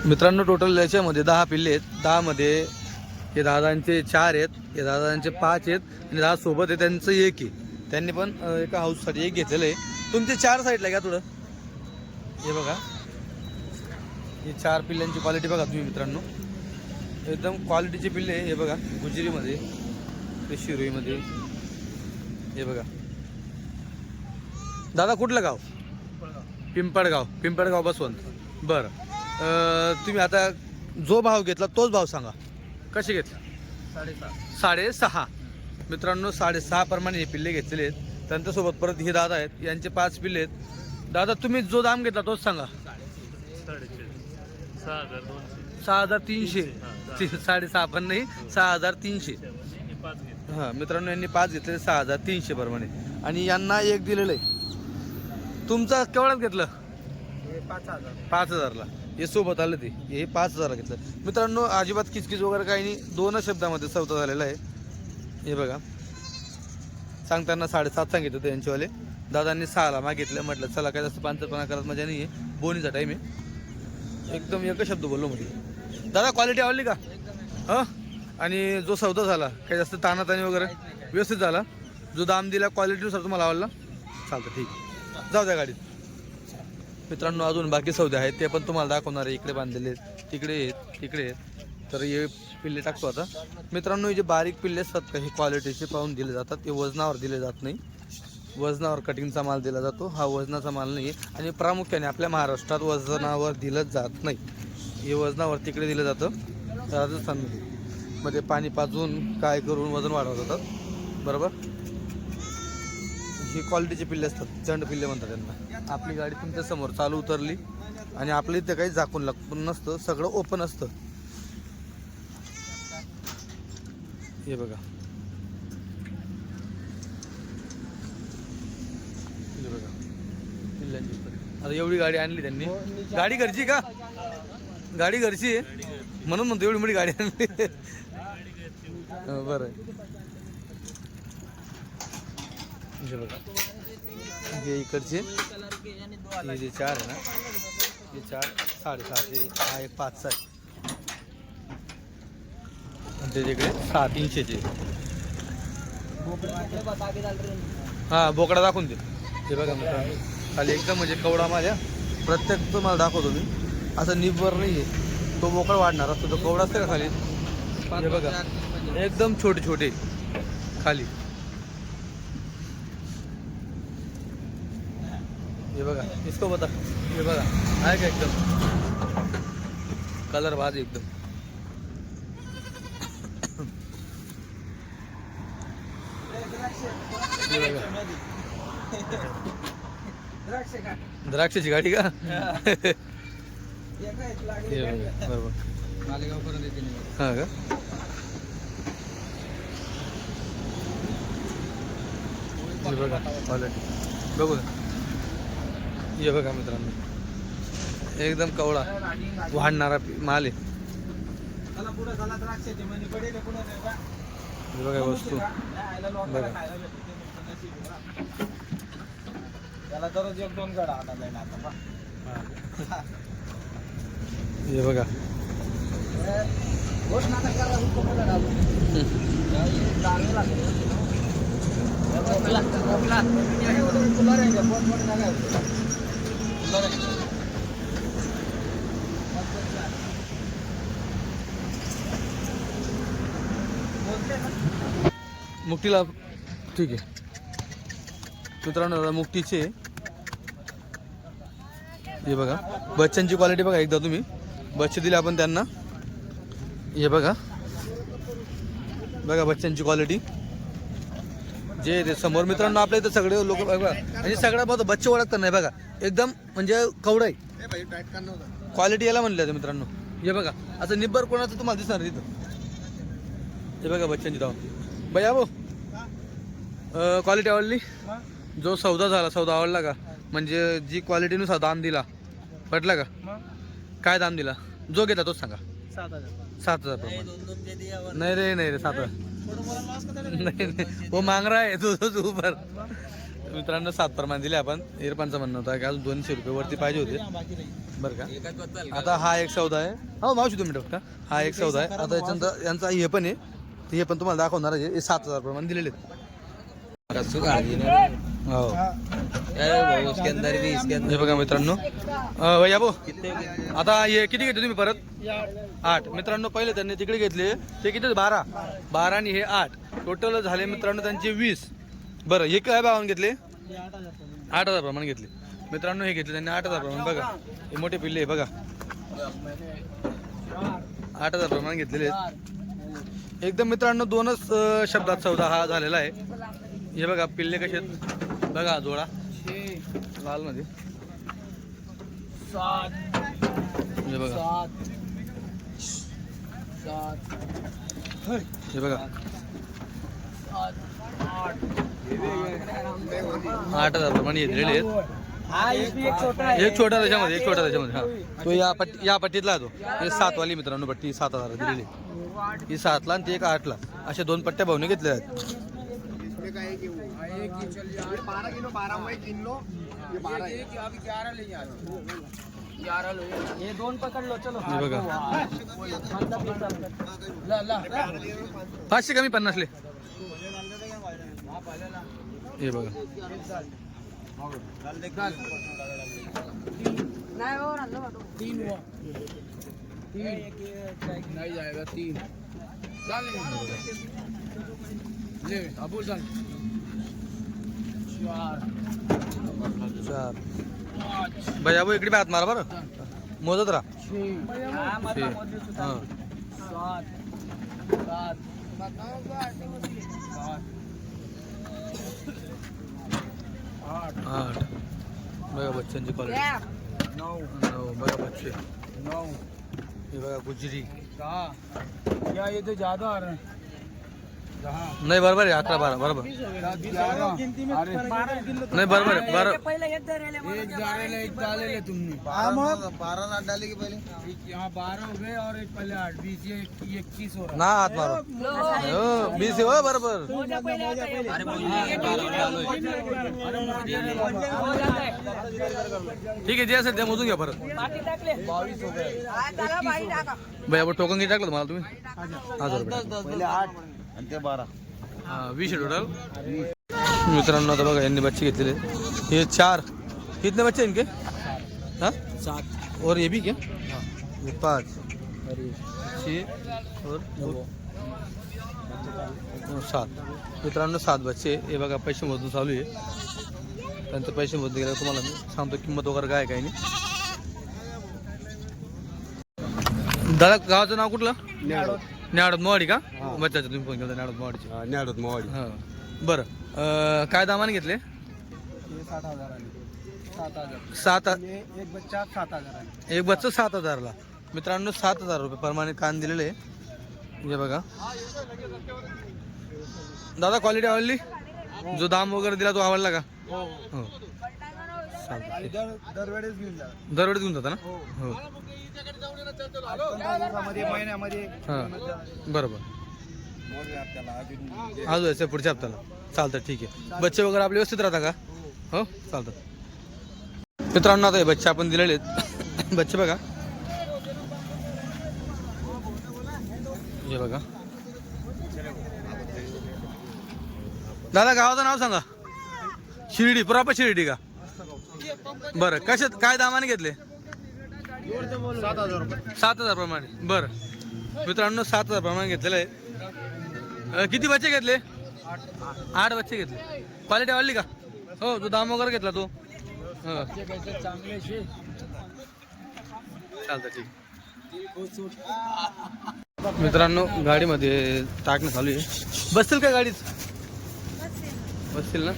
मित्रांनो टोटल याच्यामध्ये 10 पिल्ले आहेत. 10 मध्ये हे दादांचे 4 आहेत, हे दादांचे 5 आहेत आणि दादा सोबत आहे त्यांचं 1 आहे. त्यांनी पण एका हाऊससाठी 1 घेतलेलं आहे. तुमचे 4 साईडला घ्या थोडं. हे बघा, हे 4 पिल्ल्यांची क्वालिटी बघा तुम्ही मित्रांनो, एकदम क्वालिटीचे पिल्ले आहे. हे बघा गुजरीमध्ये, ते शिरोईमध्ये. हे बघा दादा कुठलं गाव? पिंपळगाव बसवंत. बरं, तुम्ही आता जो भाव घेतला तोच भाव सांगा. कसे घेतला? 6.5. मित्रांनो 6.5 प्रमाणे हे पिल्ले घेतलेले आहेत. त्यांच्यासोबत परत हे दादा आहेत, यांचे 5 पिल्ले आहेत. दादा तुम्ही जो दाम घेतला तोच सांगा. 6,300. 6.5 पण नाही, 6,300. हां मित्रांनो यांनी 5 घेतले 6,300 प्रमाणे आणि यांना 1 दिलेलं आहे. तुमचा केवढ्यात घेतलं? 5,000ला. हे सोबत आलं ते, हे 5,000ला घेतलं. मित्रांनो अजिबात किचकिच वगैरे काही नाही, 2 शब्दामध्ये सौदा झालेला आहे. हे बघा, सांगताना 7.5 सांगितलं होतं यांच्यावाले. दादांनी 6ला मागितलं. म्हटलं चला काय जास्त पांचरपणा करत मजा नाही आहे, बोनीचा टाईम आहे. एकदम एकच शब्द बोललो म्हणजे. दादा क्वालिटी आवडली का? हां, आणि जो सौदा झाला काही जास्त तानातानी वगैरे व्यवस्थित झाला. जो दाम दिला क्वालिटीनुसार तुम्हाला आवडला, चालतं ठीक आहे, जाऊ द्या गाडीत. मित्रांनो अजून बाकी सौदे आहेत ते पण तुम्हाला दाखवणार आहे. इकडे बांधलेले आहेत, तिकडे आहेत. तर हे पिल्ले टाकतो आता. मित्रांनो हे जे बारीक पिल्ले असतात का, हे क्वालिटीचे पाहून दिले जातात. ते वजनावर दिले जात नाही. वजनावर कटिंगचा माल दिला जातो, हा वजनाचा माल नाही आहे. आणि प्रामुख्याने आपल्या महाराष्ट्रात वजनावर दिलं जात नाही. हे वजनावर तिकडे दिलं जातं राजस्थानमध्ये पाणी पाजून काय करून वजन वाढवत जातात. बरोबर, ही क्वालिटीचे पिल्ले असतात, चंड पिल्ले म्हणतात त्यांना. आपली गाडी तुमच्या समोर चालू उतरली आणि आपल्या इथे काही झाकून लागून नसतं, सगळं ओपन असतं. हे बघा, हे बघा पिल्ल्यांची. आता एवढी गाडी आणली त्यांनी. गाडी घरची का? गाडी घरची आहे म्हणून म्हणतो एवढी मोठी गाडी आणली. बरं, हे बघा हे इकडचे, हे जे 4 आहे ना, हे 4 6.5, हा एक 5चा आहे आणि त्याच्याकडे 6,300चे. हां बोकडा दाखवून दे. हे बघा मित्रांनो खाली एकदम म्हणजे कवडा माझ्या प्रत्येक तुम्हाला दाखवतो मी. असं निब्बर नाही आहे, तो बोकड वाढणार असतो. तो कवडा असतो का खाली, हे बघा एकदम छोटे खाली. ये बघा इसको बता. हे बघा आहे का एकदम कलर बाज एकदम. द्राक्षाची गाडी का? बरोबर, हा का? हे बघा क्वालिटी बघू. हे बघा मित्रांनो एकदम कवळा वाढणारा माल आहे. हे बघा वस्तू बघा. हे बघा मुक्तीला ठीक आहे मित्रांनो. दादा मुक्तीचे हे बघा. बच्चांची क्वालिटी बघा एकदा तुम्ही. बच्चे दिले आपण त्यांना. हे बघा बच्चांची क्वालिटी जे ते समोर. मित्रांनो आपल्या इथं सगळे लोक बघा आणि सगळ्यात बघा बच्चे ओळखतात नाही बघा, एकदम म्हणजे कवडा आहे. क्वालिटी याला म्हणले मित्रांनो. हे बघा असं निब्बर कोणाचं तुम्हाला दिसणार तिथं. हे बघा बच्चांची धाव. भैया भाऊ क्वालिटी आवडली? जो सौदा झाला सौदा आवडला का? म्हणजे जी क्वालिटीनुसार दाम दिला पटला का? काय दाम दिला? जो घेता तोच सांगा. 7,000 नहीं रे 7,000 नहीं वो मांग रहा है तो ऊपर. मित्रांनो 7 प्रमाणे दिले आपण. इरफानचं म्हणणं होतं की अजून 200 रुपये वरती पाहिजे होते. बरं का. आता हा एक सौदा आहे. हो मावशी तुम्ही फक्त हा एक सौदा आहे. आता याच्यानंतर यांचा हे पण आहे, हे पण तुम्हाला दाखवणार आहे. हे 7,000 प्रमाणे दिलेले आहेत. हो हे बघा मित्रांनो. भैया भाऊ आता हे किती घेतले तुम्ही परत? 8. मित्रांनो पहिले त्यांनी तिकडे घेतले ते किती? 12 आणि हे 8 टोटल झाले मित्रांनो त्यांचे 20. बरं हे काय भावाने घेतले? 8,000 प्रमाणे घेतले मित्रांनो. हे घेतले त्यांनी 8,000 प्रमाणे. बघा हे मोठे पिल्ले आहे बघा, 8,000 प्रमाणे घेतलेले आहेत एकदम मित्रांनो. 2च शब्दात सौदा हा झालेला आहे. हे बघा पिल्ले कसे आहेत बघा. जोडा लाल मध्ये हे बघा. हे बघा 8,000 प्रमाणे घेतलेले आहेत. एक छोटा त्याच्यामध्ये हा तो या पट्टीतला तो. हे 7 वाली मित्रांनो पट्टी 7,000 दिलेली. ही 7ला आणि ती एक 8ला अशा 2 पट्ट्या भावने घेतल्या आहेत. ये 2 पकड़ लो चलो. हे बघा 500 कमी 50 ले. हे बघा तीन नहीं जाएगा. 3 ले अबू चल. 4 भैया भाऊ इकडे हात मारा बरं. मोजत राहा. 8 बघा बच्चांची क्वालिटी. 9 बघा बच्चे. 9 हे बघा गुजरी. क्या ये तो ज्यादा आ रहे हैं. नाही बरोबर आहे. 11 12 बरोबर नाही बरोबर आहे. एक डाले तुमने 12 डाले के पहले. यहाँ 12 हो गए और एक पहले 8 20 ये 21 हो रहा ना हात मारो. 20 हो बरोबर. ठीक आहे जे असेल ते मोजून घ्या परत. 22 हो गए. भैया टोकन किती टाकलं तुम्हाला तुम्ही? 1000 रुपये. पहले 8 आणि ते 12. 20 टोटल मित्रांनो. आता बघा यांनी बच्चे घेतलेले. ये 4 कितने बच्चे इनके? हाँ 7 और ये भी क्या? ये 5 6 और 7 मित्रांनो 7 बच्चे. हे बघा पैसे मोजून चालू आहे. त्यांचे पैसे मोजून गेल्यावर तुम्हाला मी सांगतो किंमत वगैरे काय काय नाही. दादा गावाचं नाव कुठलं? न्याडोद मोवाडी का? बच्चाचं तुम्ही फोन केला न्याडोद मोवाडीचे. न्याडोद मोवाडी. हां बरं. काय दामाने घेतले? 7 एक बच्चा 7,000. एक बच्चा 7,000ला मित्रांनो. 7,000 रुपये प्रमाणे कान दिलेले आहे. हे बघा दादा क्वालिटी आवडली? जो दाम वगैरे दिला तो आवडला का? हो दरवेळेस घेऊन जा. दरवेळेस घेऊन जाता ना? हो महिन्यामध्ये. हां बरोबर. आज यायचं पुढच्या हप्त्याला. चालतं ठीक आहे. बच्चे वगैरे आपले व्यवस्थित राहता का? हो चालतं मित्रांनो. आता हे बच्चे आपण दिलेले आहेत. बच्चे बघा हे बघा. दादा गावाचं नाव सांगा. शिर्डी प्रॉपर शिर्डी का? बरं कशात काय दामाने घेतले? 7,000 रुपये. 7,000 प्रमाणे. बरं मित्रांनो 7,000 प्रमाणे घेतलेलं आहे. किती बच्चे घेतले? 8 बच्चे घेतले. क्वालिटी आवडली का? हो तो दाम वगैरे घेतला तो? चांगले चालतं ठीक. मित्रांनो गाडीमध्ये टाकणं चालू आहे. बसतील का गाडीत? बसतील ना.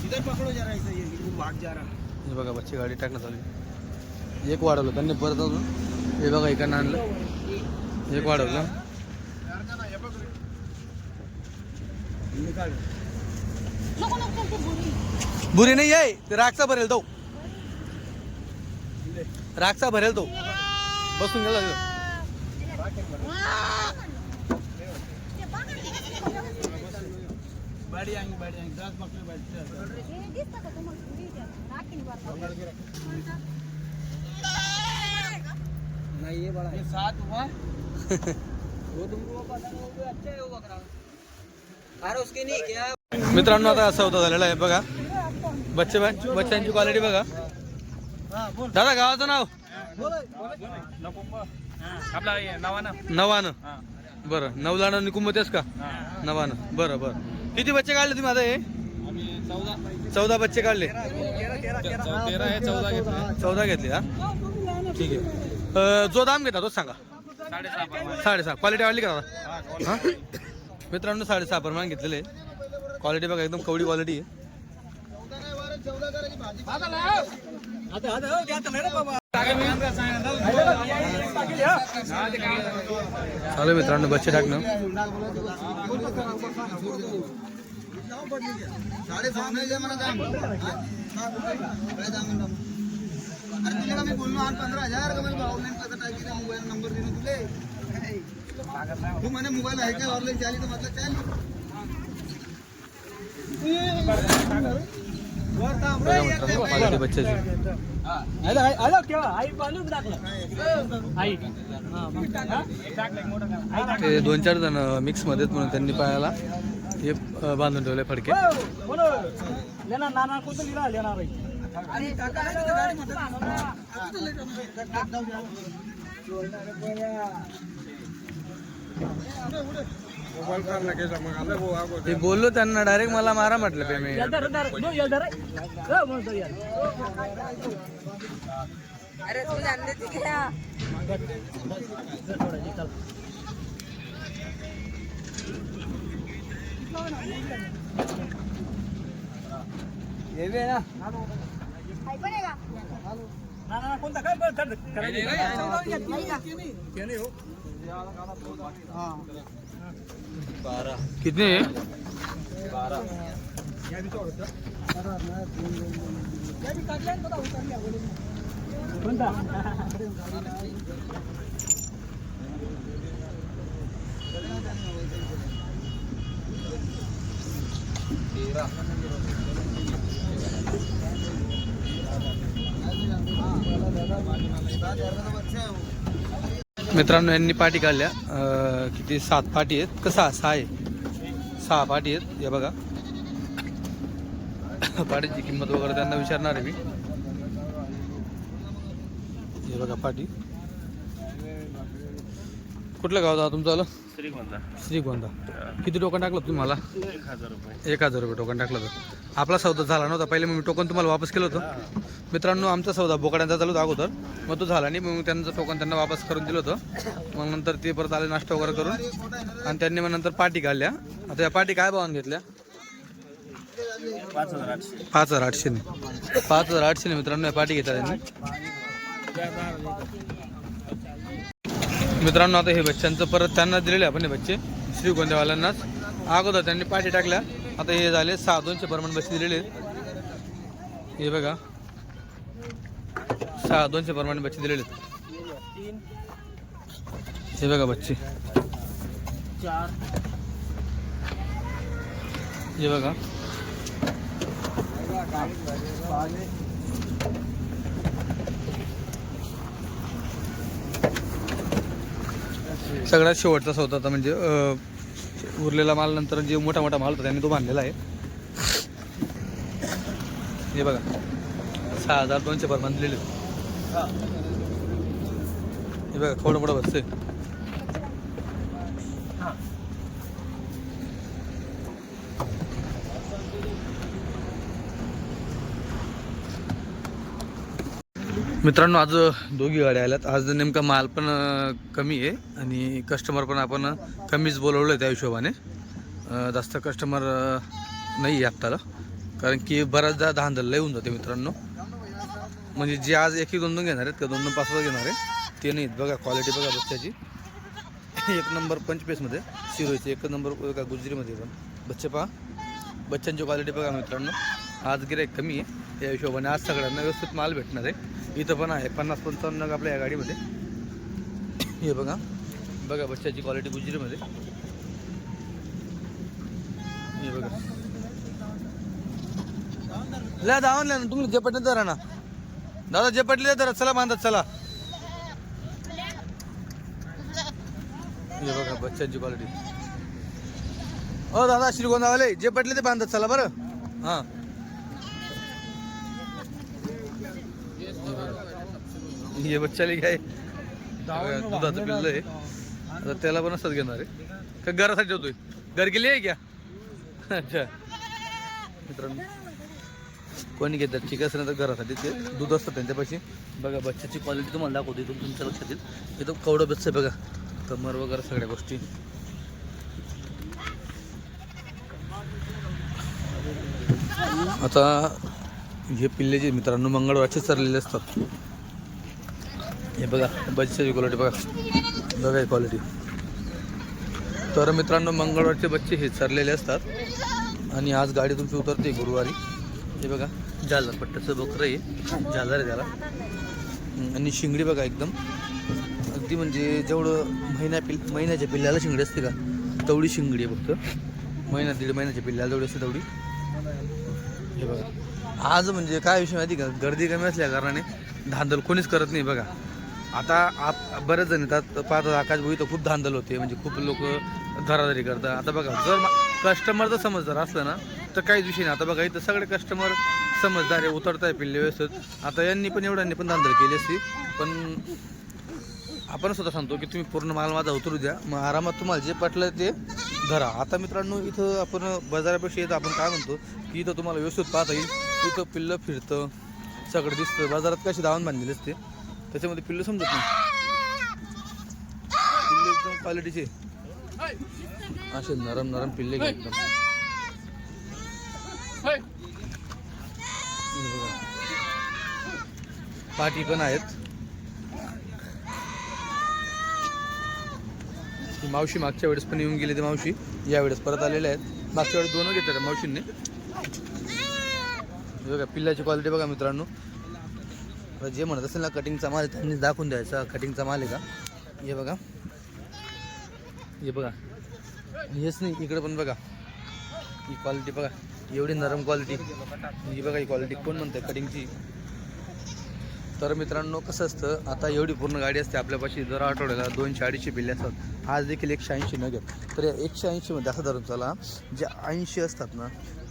इधर पकड़ो जरा इसे. ये भाग जा रहा. हे बघा बच्चे गाडी टाकणं चालू आहे. एक वाढवलं त्यांनी परत अजून. हे बघा इकडनं आणलं. एक वाढवलं. बुरी नाही आहे ते. रागचा भरेल तो. रागचा भरेल तो. बसून गेला. बैठ जाएंगे 10 बकरे बैठते हैं. ये बड़ा ये 7 हुआ वो तुमको पता नहीं वो अच्छा है वो बकरा अरे उसके नहीं क्या मित्रांनो आता सौदा झालेला आहे बघा बच्चांची क्वालिटी बघा. दादा गावाचं नाव आपला नवानं. बरं नवलानं निकुंभ तेच का नवानं. बरं बरं किती बच्चे काढले तुम्ही आता हे 14 बच्चे काढले 14 घेतले हा ठीक आहे. जो दाम घेता तोच सांगा 6.5 क्वालिटी वाढली का दादा हां मित्रांनो 6.5 प्रमाण घेतलेले क्वालिटी बघा एकदम कवडी क्वालिटी आहे. चालू मित्रांनो बच्चे टाकणं मी बोललो 15,000 का मला ऑनलाईन पैसा टाकी मोबाईल नंबर देणं तुले तू म्हणे मोबाईल आहे का ऑनलाईन चाली तर म्हटलं चाली क्वालिटी बच्चाची ते 2-4 जण मिक्स मध्ये म्हणून त्यांनी पायाला हे बांधून ठेवले फडके. ते बोललो त्यांना डायरेक्ट मला मारा म्हटलं पेमेंट. कोणता काय कितने है 12 मित्रांनो यांनी पाटी काढल्या किती 7 पाटी आहेत का 6 आहे 6 पाटी आहेत हे बघा. पाटीची किंमत वगैरे त्यांना विचारणार आहे मी. हे बघा पाटी कुठलं गाव तुमचं आलं श्रीगोंदा. किती टोकन टाकलं तुम्हाला 1,000 रुपये टोकन टाकलं तर आपला सौदा झाला नव्हता पहिले मग मी टोकन तुम्हाला वापस केलं होतं. मित्रांनो आमचा सौदा बोकड्यांचा चालू होता अगोदर मग तो झाला नाही मग त्यांचं टोकन त्यांना वापस करून दिलं होतं. मग नंतर ते परत आले नाश्ता वगैरे करून आणि त्यांनी मग नंतर पाटी काढल्या. आता या पाटी काय भावाने घेतल्या 5,800 मित्रांनो या पाटी घेतल्या त्यांनी. मित्रांनो आता हे बच्चांचं परत त्यांना दिलेले आपण हे बच्चे श्रीगोंदेवाल्यांनाच अगोदर त्यांनी पाठी टाकल्या. आता हे झाले 200 प्रमाण बच्चे दिलेले हे बघा 200 प्रमाणे बच्चे दिलेले हे बघा बच्चे 4 हे बघा सगळ्यात शेवटचा सौदा होता म्हणजे उरलेला माल नंतर जे मोठा मोठा माल होता त्यांनी तो बांधलेला आहे. हे बघा 6,200 प्रमाण दिलेले हे बघा थोडं मोठं बसते. मित्रांनो आज दोघी गाड्या आल्यात. आज नेमका माल पण कमी आहे आणि कस्टमर पण आपण कमीच बोलवलं आहे त्या हिशोबाने. जास्त कस्टमर नाही आहे आपल्याला कारण की बऱ्याचदा धांदल लय होऊन जाते मित्रांनो. म्हणजे जे आज 1-2 घेणार आहेत का 2-5 घेणार आहे ते नाहीत. बघा क्वालिटी बघा बच्च्याची 1 नंबर पंचपेसमध्ये शिरोईची 1 नंबर बघा गुजरीमध्ये पण बच्चे पहा. बच्चांची क्वालिटी बघा मित्रांनो. आज गिऱ्हाईक कमी आहे त्या हिशोबाने आज सगळ्यांना व्यवस्थित माल भेटणार आहे. इथं पण आहे 50-55 नग आपल्या या गाडीमध्ये. हे बघा बघा बच्चाची क्वालिटी गुजरीमध्ये हे बघा. ला धावून ना तुम्ही जे पटले तर ना दादा जे पटले तर चला बांधत चला हे बघा बच्चांची क्वालिटी. हो दादा श्रीगोंदावाले जे पटले ते बांधत चला बरं. हां हे बच्चाले काय दुधाचं पिल्लं आहे. आता त्याला पण असंच घेणार आहे का घरासाठी ठेवतोय? घर गेली आहे क्या? अच्छा मित्रांनो कोणी घेतात चिक असं तर घरासाठी ते दूध असतं त्यांच्यापाशी. बघा बच्चाची क्वालिटी तुम्हाला दाखवतो इथून तुमच्या लक्षात येईल. इथं कवडं बच्च आहे बघा, कमर वगैरे सगळ्या गोष्टी. आता हे पिल्ले जे मित्रांनो मंगळवारचे चरलेले असतात. हे बघा बच्चाची क्वालिटी बघा, बघा ही क्वालिटी. तर मित्रांनो मंगळवारचे बच्चे हे चरलेले असतात आणि आज गाडी तुमची उतरते गुरुवारी. हे बघा जालर पट्ट्याचं बकरं आहे, जालर आहे त्याला. आणि शिंगडी बघा एकदम अगदी म्हणजे जेवढं महिन्याच्या पिल्ल्याला शिंगडी असते का तेवढी शिंगडी आहे फक्त. महिना दीड महिन्याच्या पिल्ल्याला जेवढी असते तेवढी. हे बघा आज म्हणजे काय विषय माहिती का, गर्दी कमी असल्या कारणाने धांदल कोणीच करत नाही बघा. आता बरेच जण येतात पाहतात आकाश भाऊ तर खूप धांदल होते, म्हणजे खूप लोक धराधरी करतात. आता बघा जर कस्टमर जर समजदार असलं ना तर काहीच विषय नाही. आता बघा इथं सगळे कस्टमर समजदार आहे, उतरताय पिल्ले व्यवस्थित. आता यांनी पण एवढ्यांनी पण धांदल केली असती, पण आपण स्वतः सांगतो की तुम्ही पूर्ण माल माझा उतरू द्या, मग आरामात तुम्हाला जे पटलं ते धरा. आता मित्रांनो इथं आपण बाजारापेक्षा येतं आपण काय म्हणतो की इथं तुम्हाला व्यवस्थित पाहता येईल. इथं पिल्लं फिरतं सगळं दिसतं. बाजारात कशी धावून बांधलेली असते त्याच्यामध्ये पिल्लं समजत नाही. पिल्ले एकदम क्वालिटीचे असे नरम नरम पिल्ले घे एकदम. पाठी पण आहेत. मावशी मागच्या वेळेस पण येऊन गेले ते मावशी यावेळेस परत आलेले आहेत. मागच्या वेळेस दोन घेतले मावशींनी. बघा पिल्लाची क्वालिटी बघा मित्रांनो. जे म्हणत असेल ना कटिंगचा माल त्यांनी दाखवून द्यायचा कटिंगचा माल आहे का. हे बघा हे बघा हेच नाही इकडे पण बघा ही क्वालिटी बघा एवढी नरम क्वालिटी. ही बघा ही क्वालिटी कोण म्हणते कटिंगची. तर मित्रांनो कसं असतं आता एवढी पूर्ण गाडी असते आपल्यापाशी. जर आठवड्याला 200-250 पिल्ले असतात, आज देखील 180 न घेत तर 180मध्ये असं धरून चला जे 80 असतात ना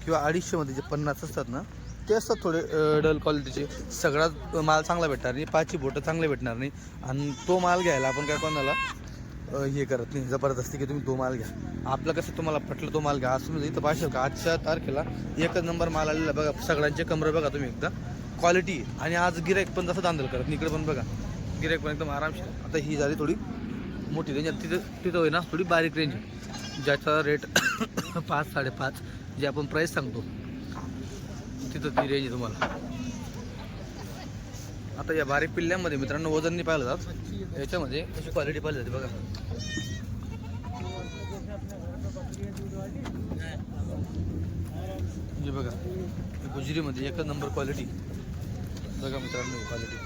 किंवा 250मध्ये जे 50 असतात ना ते असतात थोडे डल क्वालिटीचे. सगळाच माल चांगला भेटणार नाही, 5ची बोटं चांगले भेटणार नाही. आणि तो माल घ्यायला आपण काय कोणाला हे करत नाही जबरदस्ती की तुम्ही तो माल घ्या. आपलं कसं तुम्हाला पटलं तो माल घ्या. आज तुम्ही इथं पाहिजे का आजच्या तारखेला एकच नंबर माल आलेला बघा. सगळ्यांचे कमरे बघा तुम्ही एकदा क्वालिटी. आणि आज गिराईक पण तसं धांदल करत इकडे पण बघा गिराईक पण एकदम आरामशीर. आता ही झाली थोडी मोठी रेंज, तिथं होई ना थोडी बारीक रेंज ज्याचा रेट 5-5.5 जे आपण प्राईस सांगतो तिथं ती रेंज आहे तुम्हाला. आता या बारीक पिल्ल्यांमध्ये मित्रांनो वजन नाही पाहिलं जात, याच्यामध्ये अशी क्वालिटी पाहिली जाते बघा. हे बघा गुजरीमध्ये एकच नंबर क्वालिटी बघा मित्रांनो. ही क्वालिटी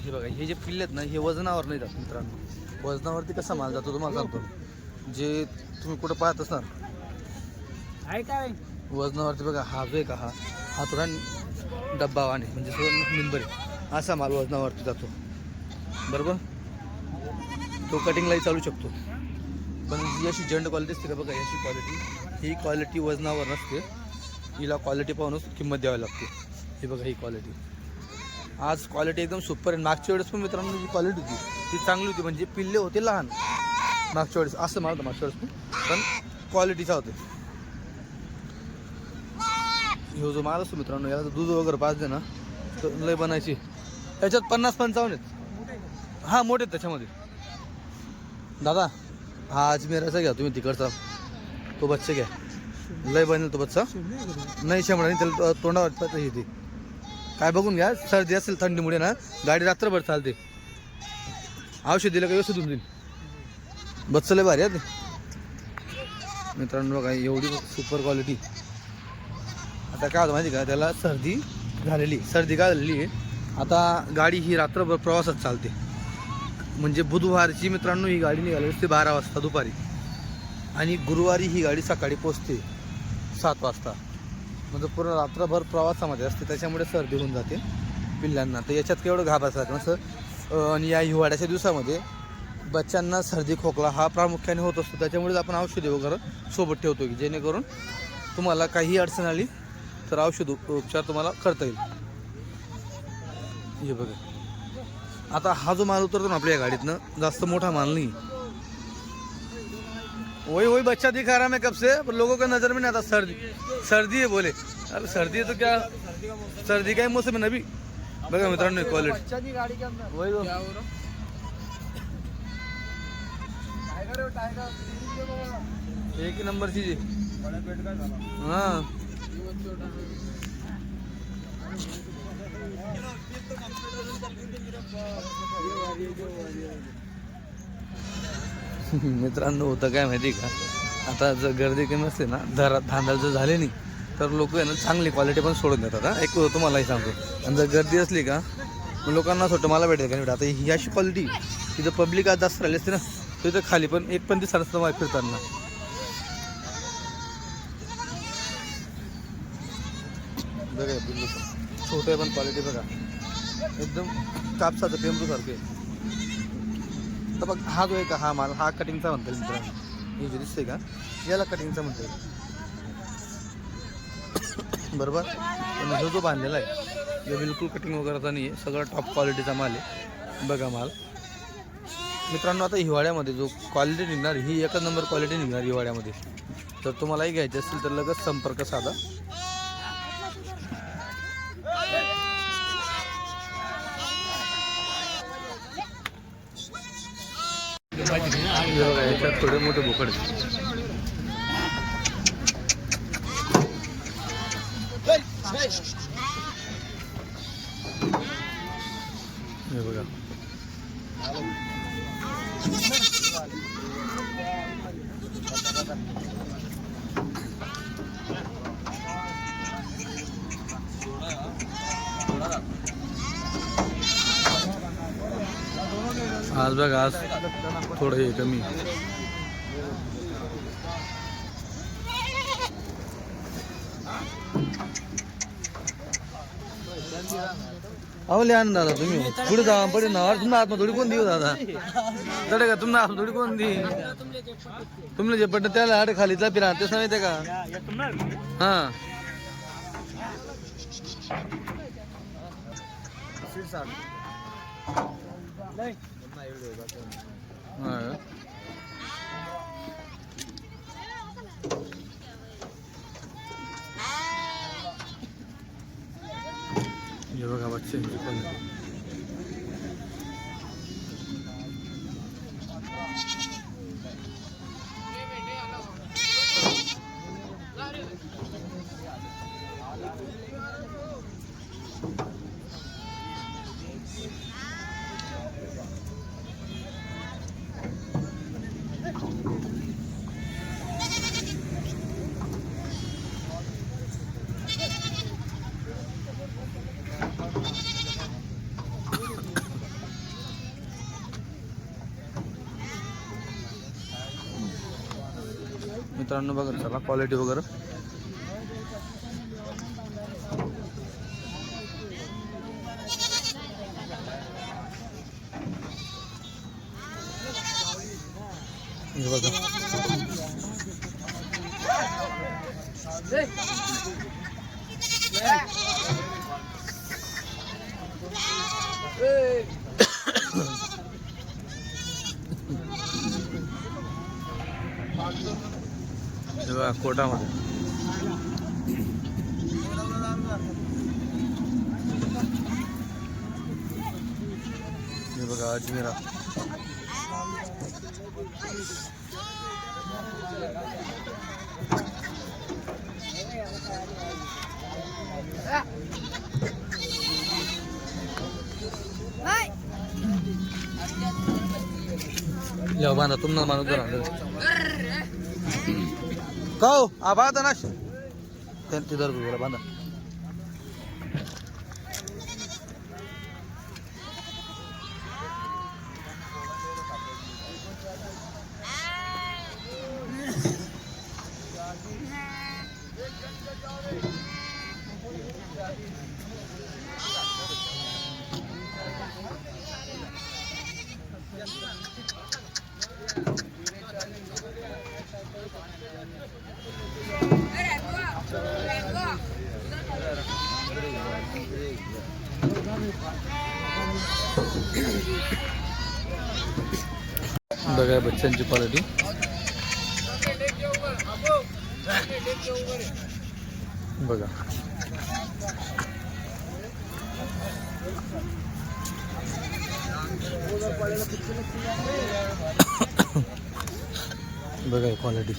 हे बघा. हे जे पिल्ले आहेत ना हे वजनावर नाही जात मित्रांनो. वजनावरती कसा माल जातो तुम्हाला सांगतो. जे तुम्ही कुठं पाहत असणार वजनावरती बघा हा जो आहे का हा थोडा डब्बा वाणे म्हणजे थोडा निंबर आहे असा माल वजनावरती जातो बरोबर. तो कटिंगलाही चालू शकतो. पण जी अशी जंड क्वालिटी असते का बघा याची क्वालिटी, ही क्वालिटी वजनावर नसते. हिला क्वालिटी पाहूनच किंमत द्यावी लागते. ही बघा ही क्वालिटी. आज क्वालिटी एकदम सुपर आहे. मागच्या वेळेस पण मित्रांनो जी क्वालिटी होती ती चांगली होती, म्हणजे पिल्ले होते लहान मागच्या वेळेस असं मला होतं मागच्या वेळेस पण क्वालिटीचा होते. ह्यो जो माल असतो मित्रांनो याला दूध वगैरे पाजते ना तर लय बनायची. याच्यात 50-55 आहेत. हा मोठे आहेत त्याच्यामध्ये. दादा हा अजमेराचा घ्या तुम्ही तिकडचा तो बच्चा घ्या. लय बनेल तो बच्चा नाही शेमडा नाही त्याला तोंडावर पाहता येते. काय बघून घ्या सर्दी असेल थंडीमुळे ना गाडी रात्रभर चालते. औषध दिलं का व्यवस्थित होऊन जाईल. बच्चा लय भारी आहे मित्रांनो बघा एवढी सुपर क्वालिटी. आता काय होतं माहिती का त्याला सर्दी काय झालेली आहे. आता गाडी ही रात्रभर प्रवासात चालते. म्हणजे बुधवारची मित्रांनो ही गाडी निघाली असते 12 वाजता दुपारी आणि गुरुवारी ही गाडी सकाळी पोचते 7 वाजता. म्हणजे पूर्ण रात्रभर प्रवासामध्ये असते त्याच्यामुळे सर्दी होऊन जाते पिल्लांना. तर याच्यात केवढं घाबरायचं नसं. आणि या हिवाळ्याच्या दिवसामध्ये बच्चांना सर्दी खोकला हा प्रामुख्याने होत असतो, त्याच्यामुळेच आपण औषधे वगैरे सोबत ठेवतो की जेणेकरून तुम्हाला काही अडचण आली तर औषध उपचार तुम्हाला करता येईल. हे बघा, आता हा जो माल उतरतो ना आपल्या गाडीतनं, जास्त मोठा माल नहीं. वही वही बच्चा दिखा रहा मैं कब से, पर लोगों का नजर में नहीं आता. सर्दी है बोले. अरे सर्दी है तो क्या, सर्दी का ही मौसम है ना अभी. बघा मित्रांनो क्वालिटी गाड़ी के अंदर वही क्या हो रहा टाइगर एक ही नंबर चीज है. बड़ा पेट का था हाँ मित्रांनो होतं काय माहिती का, आता जर गर्दी कमी असते ना, धांदल जर झाले नाही तर लोक आहे ना चांगली क्वालिटी पण सोडून देतात. हा एक तुम्हालाही सांगतो. आणि जर गर्दी असली का मग लोकांना असं वाटतं मला भेटेल का नाही. आता ही अशी क्वालिटी तिथं पब्लिक आज जास्त राहिली असते ना, तिथं खाली पण एक पण दिसणार नसतं मला फिरताना. बघा बिल्लू छोटे पण क्वालिटी बघा, एकदम कापसाचं पेंबरू सारखे. तर बघ हा जो आहे का, हा माल हा कटिंगचा म्हणता येईल मित्रांनो. हे जे दिसते का याला कटिंगचा म्हणता येईल बरोबर. आणि जो बांधलेला आहे हे बिलकुल कटिंग वगैरेचा नाही आहे, सगळं टॉप क्वालिटीचा माल आहे. बघा माल मित्रांनो, आता हिवाळ्यामध्ये जो क्वालिटी निघणार ही एकच नंबर क्वालिटी निघणार हिवाळ्यामध्ये. तर तुम्हालाही घ्यायचे असतील तर लगेच संपर्क साधा. याच्यात थोडे मोठे बोकड हे बघा. आज बघा आज थोडं हे कमी. अहो लिहा दादा तुम्ही पुढे जावा पडे ना. तुम्हाला आत्मा थोडी कोण देऊ दादा तडे का तुम्हाला आत्मा थोडी कोण दे. तुम्हाला जे पडलं त्याला हाडे खालीचा फिरा तेच माहिती का. हां ये बघा बच्चे मित्रांनो बघा चला क्वालिटी वगैरे. हे बघा कोटामध्ये हे बघा अजमेरा. या बांधा तुम्हाला माणूस कहो आबाद ना तिधर बांधा. बघा बच्चांची क्वालिटी. बघा बघा क्वालिटी.